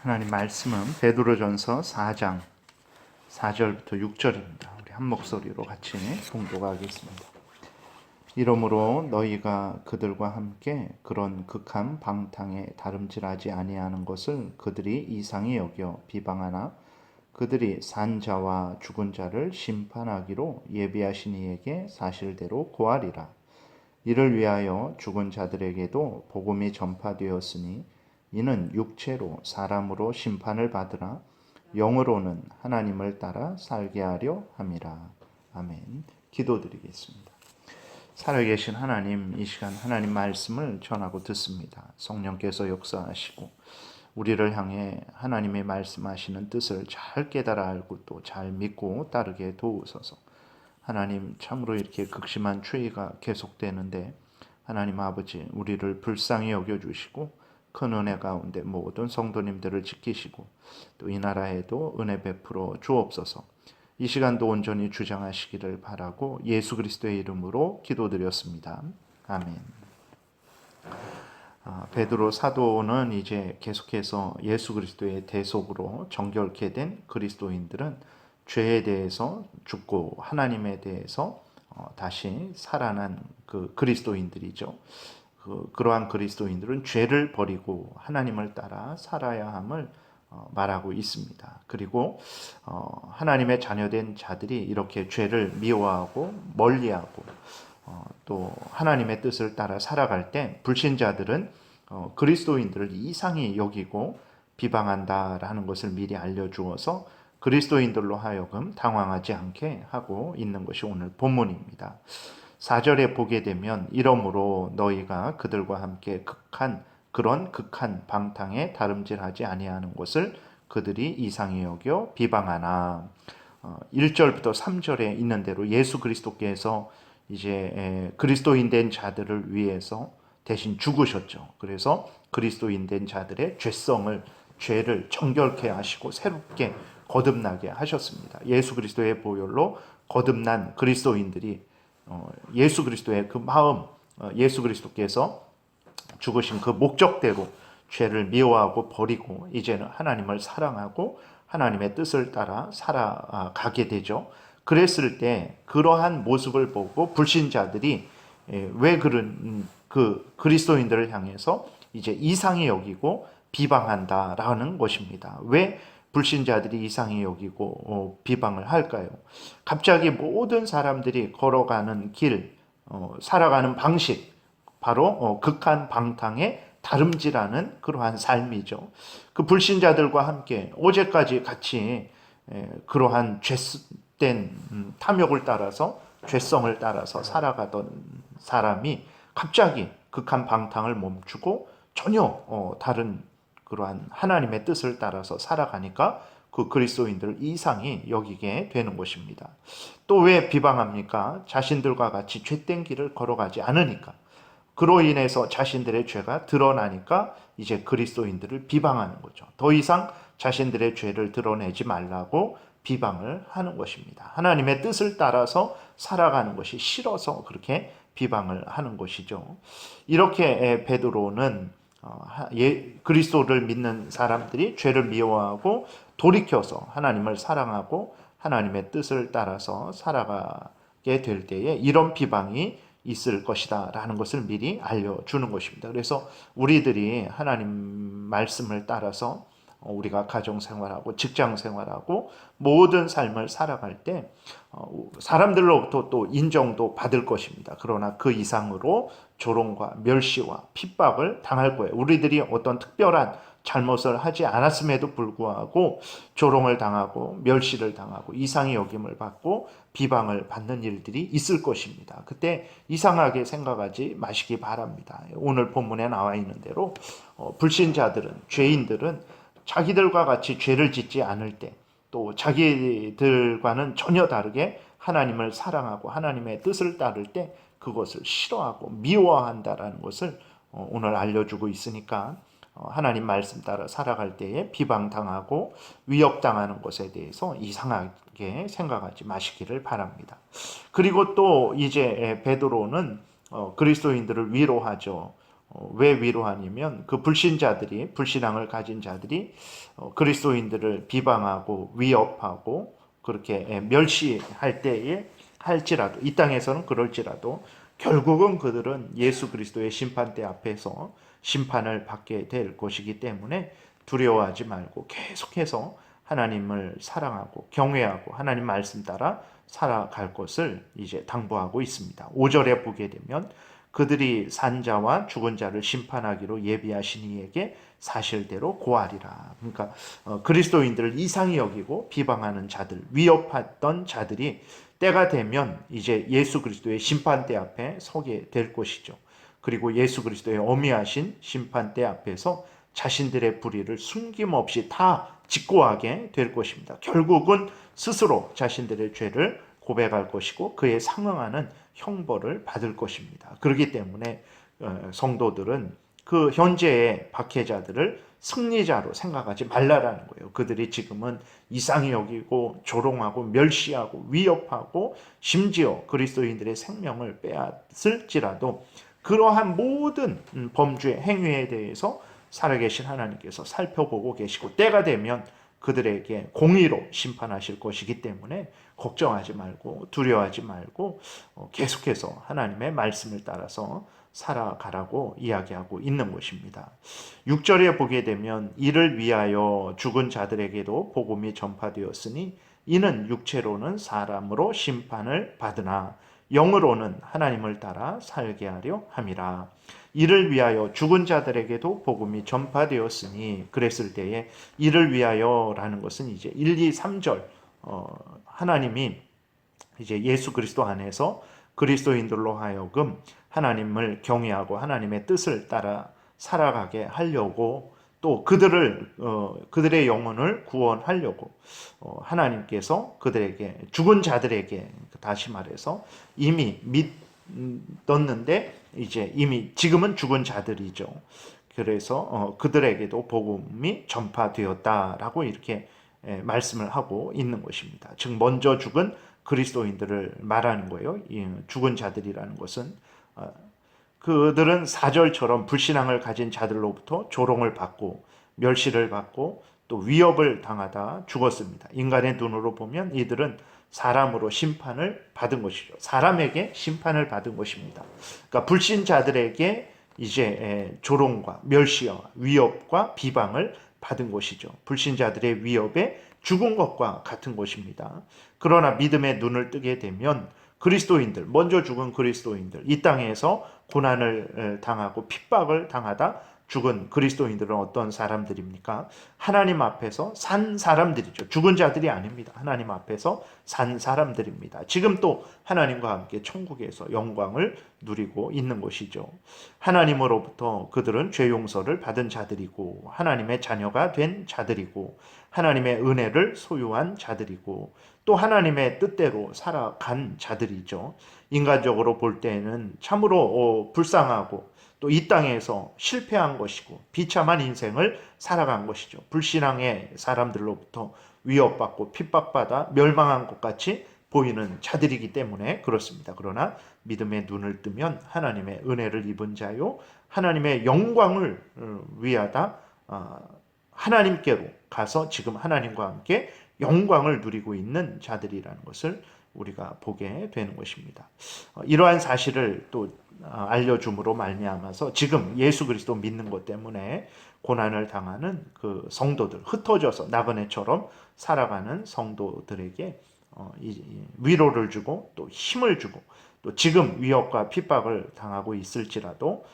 하나님 말씀은 베드로전서 4장 4절부터 6절입니다. 우리 한 목소리로 같이 봉독하겠습니다. 이러므로 너희가 그들과 함께 그런 극한 방탕에 다름질하지 아니하는 것을 그들이 이상히 여겨 비방하나 그들이 산 자와 죽은 자를 심판하기로 예비하신 이에게 사실대로 고하리라. 이를 위하여 죽은 자들에게도 복음이 전파되었으니 이는 육체로 사람으로 심판을 받으나 영으로는 하나님을 따라 살게 하려 함이라. 아멘. 기도드리겠습니다. 살아계신 하나님, 이 시간 하나님 말씀을 전하고 듣습니다. 성령께서 역사하시고 우리를 향해 하나님의 말씀하시는 뜻을 잘 깨달아 알고 또 잘 믿고 따르게 도우소서. 하나님, 참으로 이렇게 극심한 추위가 계속되는데 하나님 아버지, 우리를 불쌍히 여겨주시고 큰 은혜 가운데 모든 성도님들을 지키시고 또 이 나라에도 은혜 베풀어 주옵소서. 이 시간도 온전히 주장하시기를 바라고 예수 그리스도의 이름으로 기도드렸습니다. 아멘. 베드로 사도는 이제 계속해서 예수 그리스도의 대속으로 정결케 된 그리스도인들은 죄에 대해서 죽고 하나님에 대해서 다시 살아난 그 그리스도인들이죠. 그러한 그리스도인들은 죄를 버리고 하나님을 따라 살아야 함을 말하고 있습니다. 그리고 하나님의 자녀된 자들이 이렇게 죄를 미워하고 멀리하고 또 하나님의 뜻을 따라 살아갈 때 불신자들은 그리스도인들을 이상히 여기고 비방한다라는 것을 미리 알려주어서 그리스도인들로 하여금 당황하지 않게 하고 있는 것이 오늘 본문입니다. 4절에 보게 되면 이러므로 너희가 그들과 함께 그런 극한 방탕에 다름질하지 아니하는 것을 그들이 이상히 여겨 비방하나. 1절부터 3절에 있는 대로 예수 그리스도께서 이제 그리스도인 된 자들을 위해서 대신 죽으셨죠. 그래서 그리스도인 된 자들의 죄를 정결케 하시고 새롭게 거듭나게 하셨습니다. 예수 그리스도의 보혈로 거듭난 그리스도인들이 예수 그리스도의 그 마음, 예수 그리스도께서 죽으신 그 목적대로 죄를 미워하고 버리고 이제는 하나님을 사랑하고 하나님의 뜻을 따라 살아가게 되죠. 그랬을 때 그러한 모습을 보고 불신자들이 왜 그런 그 그리스도인들을 향해서 이제 이상히 여기고 비방한다라는 것입니다. 왜 불신자들이 이상히 여기고 비방을 할까요? 갑자기 모든 사람들이 걸어가는 길, 살아가는 방식, 바로 극한 방탕에 다름질하는 그러한 삶이죠. 그 불신자들과 함께 어제까지 같이 그러한 죄된 탐욕을 따라서 죄성을 따라서 살아가던 사람이 갑자기 극한 방탕을 멈추고 전혀 다른 그러한 하나님의 뜻을 따라서 살아가니까 그 그리스도인들을 이상히 여기게 되는 것입니다. 또 왜 비방합니까? 자신들과 같이 죄된 길을 걸어가지 않으니까. 그로 인해서 자신들의 죄가 드러나니까 이제 그리스도인들을 비방하는 거죠. 더 이상 자신들의 죄를 드러내지 말라고 비방을 하는 것입니다. 하나님의 뜻을 따라서 살아가는 것이 싫어서 그렇게 비방을 하는 것이죠. 이렇게 베드로는 그리스도를 믿는 사람들이 죄를 미워하고 돌이켜서 하나님을 사랑하고 하나님의 뜻을 따라서 살아가게 될 때에 이런 비방이 있을 것이다 라는 것을 미리 알려주는 것입니다. 그래서 우리들이 하나님 말씀을 따라서 우리가 가정생활하고 직장생활하고 모든 삶을 살아갈 때 사람들로부터 또 인정도 받을 것입니다. 그러나 그 이상으로 조롱과 멸시와 핍박을 당할 거예요. 우리들이 어떤 특별한 잘못을 하지 않았음에도 불구하고 조롱을 당하고 멸시를 당하고 이상히 여김을 받고 비방을 받는 일들이 있을 것입니다. 그때 이상하게 생각하지 마시기 바랍니다. 오늘 본문에 나와 있는 대로 불신자들은, 죄인들은 자기들과 같이 죄를 짓지 않을 때 또 자기들과는 전혀 다르게 하나님을 사랑하고 하나님의 뜻을 따를 때 그것을 싫어하고 미워한다라는 것을 오늘 알려주고 있으니까 하나님 말씀 따라 살아갈 때에 비방당하고 위협당하는 것에 대해서 이상하게 생각하지 마시기를 바랍니다. 그리고 또 이제 베드로는 그리스도인들을 위로하죠. 왜 위로하냐면 그 불신자들이, 불신앙을 가진 자들이 그리스도인들을 비방하고 위협하고 그렇게 멸시할 때에 할지라도, 이 땅에서는 그럴지라도 결국은 그들은 예수 그리스도의 심판대 앞에서 심판을 받게 될 것이기 때문에 두려워하지 말고 계속해서 하나님을 사랑하고 경외하고 하나님 말씀 따라 살아갈 것을 이제 당부하고 있습니다. 5절에 보게 되면 그들이 산 자와 죽은 자를 심판하기로 예비하신 이에게 사실대로 고하리라. 그러니까 그리스도인들을 이상히 여기고 비방하는 자들, 위협했던 자들이 때가 되면 이제 예수 그리스도의 심판대 앞에 서게 될 것이죠. 그리고 예수 그리스도의 어미하신 심판대 앞에서 자신들의 불의를 숨김없이 다 직고하게 될 것입니다. 결국은 스스로 자신들의 죄를 고백할 것이고 그에 상응하는 형벌을 받을 것입니다. 그렇기 때문에 성도들은 그 현재의 박해자들을 승리자로 생각하지 말라라는 거예요. 그들이 지금은 이상히 여기고 조롱하고 멸시하고 위협하고 심지어 그리스도인들의 생명을 빼앗을지라도 그러한 모든 범죄 행위에 대해서 살아계신 하나님께서 살펴보고 계시고 때가 되면 그들에게 공의로 심판하실 것이기 때문에 걱정하지 말고 두려워하지 말고 계속해서 하나님의 말씀을 따라서 살아가라고 이야기하고 있는 것입니다. 6절에 보게 되면 이를 위하여 죽은 자들에게도 복음이 전파되었으니 이는 육체로는 사람으로 심판을 받으나 영으로는 하나님을 따라 살게 하려 함이라. 이를 위하여 죽은 자들에게도 복음이 전파되었으니 그랬을 때에 이를 위하여라는 것은 이제 1, 2, 3절 하나님이 이제 예수 그리스도 안에서 그리스도인들로 하여금 하나님을 경외하고 하나님의 뜻을 따라 살아가게 하려고 또 그들의 영혼을 구원하려고 하나님께서 그들에게 죽은 자들에게 다시 말해서 이미 믿었는데 이제 이미 지금은 죽은 자들이죠. 그래서 그들에게도 복음이 전파되었다라고 이렇게 말씀을 하고 있는 것입니다. 즉 먼저 죽은 그리스도인들을 말하는 거예요. 죽은 자들이라는 것은 그들은 4절처럼 불신앙을 가진 자들로부터 조롱을 받고 멸시를 받고 또 위협을 당하다 죽었습니다. 인간의 눈으로 보면 이들은 사람으로 심판을 받은 것이죠. 사람에게 심판을 받은 것입니다. 그러니까 불신자들에게 이제 조롱과 멸시와 위협과 비방을 받은 것이죠. 불신자들의 위협에 죽은 것과 같은 것입니다. 그러나 믿음의 눈을 뜨게 되면 그리스도인들, 먼저 죽은 그리스도인들, 이 땅에서 고난을 당하고 핍박을 당하다 죽은 그리스도인들은 어떤 사람들입니까? 하나님 앞에서 산 사람들이죠. 죽은 자들이 아닙니다. 하나님 앞에서 산 사람들입니다. 지금 또 하나님과 함께 천국에서 영광을 누리고 있는 것이죠. 하나님으로부터 그들은 죄 용서를 받은 자들이고 하나님의 자녀가 된 자들이고 하나님의 은혜를 소유한 자들이고 또 하나님의 뜻대로 살아간 자들이죠. 인간적으로 볼 때는 참으로 불쌍하고 또 이 땅에서 실패한 것이고 비참한 인생을 살아간 것이죠. 불신앙의 사람들로부터 위협받고 핍박받아 멸망한 것 같이 보이는 자들이기 때문에 그렇습니다. 그러나 믿음의 눈을 뜨면 하나님의 은혜를 입은 자요 하나님의 영광을 위하다 하나님께로 가서 지금 하나님과 함께 영광을 누리고 있는 자들이라는 것을 우리가 보게 되는 것입니다. 이러한 사실을 또 알려줌으로 말미암아서 지금 예수 그리스도 믿는 것 때문에 고난을 당하는 그 성도들, 흩어져서 나그네처럼 살아가는 성도들에게 위로를 주고 또 힘을 주고 또 지금 위협과 핍박을 당하고 있을지라도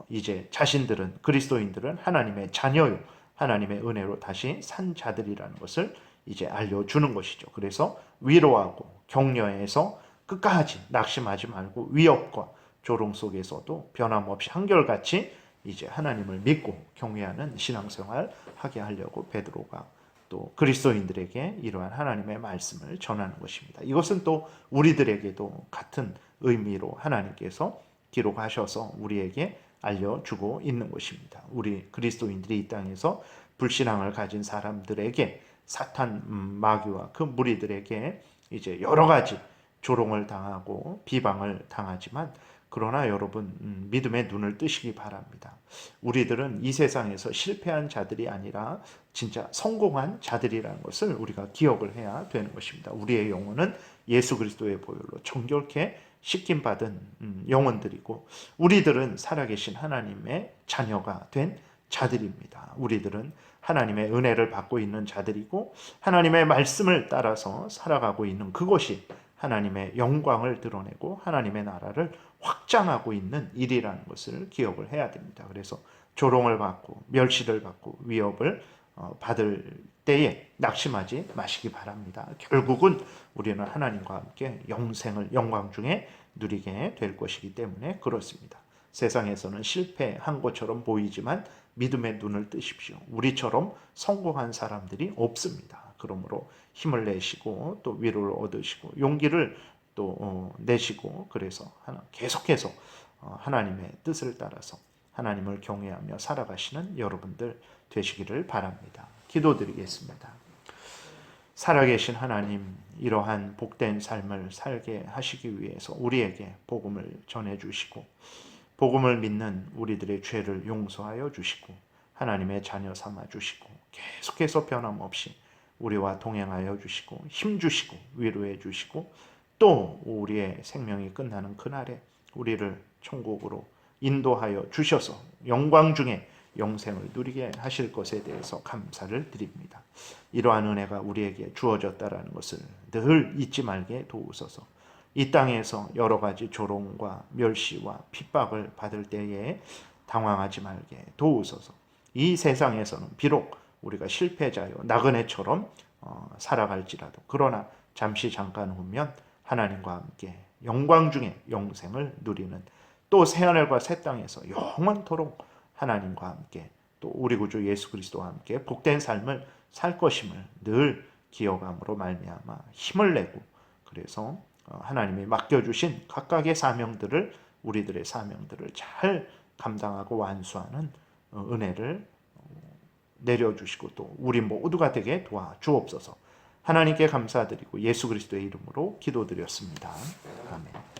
이제 자신들은 그리스도인들은 하나님의 자녀요 하나님의 은혜로 다시 산 자들이라는 것을 이제 알려주는 것이죠. 그래서 위로하고 격려해서 끝까지 낙심하지 말고 위협과 조롱 속에서도 변함없이 한결같이 이제 하나님을 믿고 경외하는 신앙생활 하게 하려고 베드로가 또 그리스도인들에게 이러한 하나님의 말씀을 전하는 것입니다. 이것은 또 우리들에게도 같은 의미로 하나님께서 기록하셔서 우리에게 알려주고 있는 것입니다. 우리 그리스도인들이 이 땅에서 불신앙을 가진 사람들에게 사탄 마귀와 그 무리들에게 이제 여러 가지 조롱을 당하고 비방을 당하지만 그러나 여러분 믿음의 눈을 뜨시기 바랍니다. 우리들은 이 세상에서 실패한 자들이 아니라 진짜 성공한 자들이라는 것을 우리가 기억을 해야 되는 것입니다. 우리의 영혼은 예수 그리스도의 보혈로 정결케 씻김 받은 영혼들이고 우리들은 살아계신 하나님의 자녀가 된 자들입니다. 우리들은 하나님의 은혜를 받고 있는 자들이고 하나님의 말씀을 따라서 살아가고 있는 그것이 하나님의 영광을 드러내고 하나님의 나라를 확장하고 있는 일이라는 것을 기억을 해야 됩니다. 그래서 조롱을 받고 멸시를 받고 위협을 받을 때에 낙심하지 마시기 바랍니다. 결국은 우리는 하나님과 함께 영생을 영광 중에 누리게 될 것이기 때문에 그렇습니다. 세상에서는 실패한 것처럼 보이지만 믿음의 눈을 뜨십시오. 우리처럼 성공한 사람들이 없습니다. 그러므로 힘을 내시고 또 위로를 얻으시고 용기를 또 내시고 그래서 계속해서 하나님의 뜻을 따라서 하나님을 경외하며 살아가시는 여러분들 되시기를 바랍니다. 기도드리겠습니다. 살아계신 하나님, 이러한 복된 삶을 살게 하시기 위해서 우리에게 복음을 전해주시고 복음을 믿는 우리들의 죄를 용서하여 주시고 하나님의 자녀 삼아 주시고 계속해서 변함없이 우리와 동행하여 주시고 힘 주시고 위로해 주시고 또 우리의 생명이 끝나는 그날에 우리를 천국으로 인도하여 주셔서 영광 중에 영생을 누리게 하실 것에 대해서 감사를 드립니다. 이러한 은혜가 우리에게 주어졌다라는 것을 늘 잊지 말게 도우소서. 이 땅에서 여러 가지 조롱과 멸시와 핍박을 받을 때에 당황하지 말게 도우소서. 이 세상에서는 비록 우리가 실패자요 나그네처럼 살아갈지라도 그러나 잠시 잠깐 후면 하나님과 함께 영광 중에 영생을 누리는 또 새하늘과 새 땅에서 영원토록 하나님과 함께 또 우리 구주 예수 그리스도와 함께 복된 삶을 살 것임을 늘 기억함으로 말미암아 힘을 내고 그래서 하나님이 맡겨주신 각각의 사명들을 우리들의 사명들을 잘 감당하고 완수하는 은혜를 내려주시고 또 우리 모두가 되게 도와주옵소서. 하나님께 감사드리고 예수 그리스도의 이름으로 기도드렸습니다. 아멘.